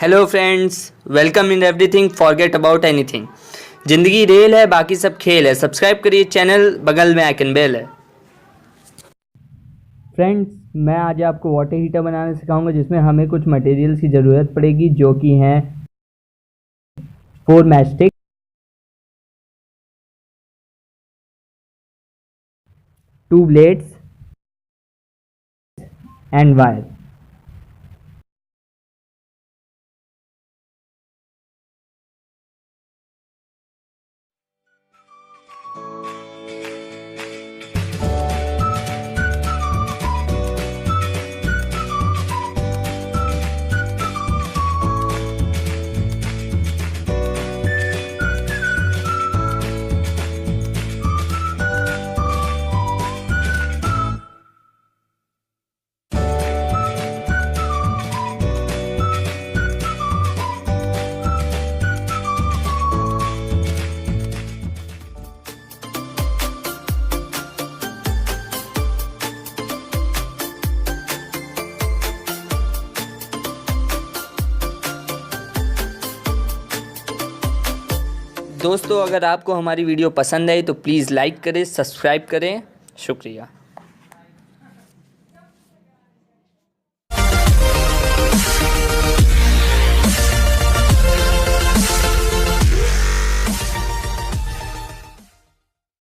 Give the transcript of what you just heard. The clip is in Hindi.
Hello friends, welcome in everything, forget about anything. जिंदगी रेल है, बाकी सब खेल है। सब्सक्राइब करिए चैनल, बगल में आइकन बेल है। फ्रेंड्स, मैं आज आपको वाटर हीटर बनाना सिखाऊंगा जिसमें हमें कुछ मटेरियल्स की ज़रूरत पड़ेगी जो कि हैं 4 मैचस्टिक, 2 ब्लेड्स एंड वायर। दोस्तों, अगर आपको हमारी वीडियो पसंद आई तो प्लीज़ लाइक करें, सब्सक्राइब करें। शुक्रिया।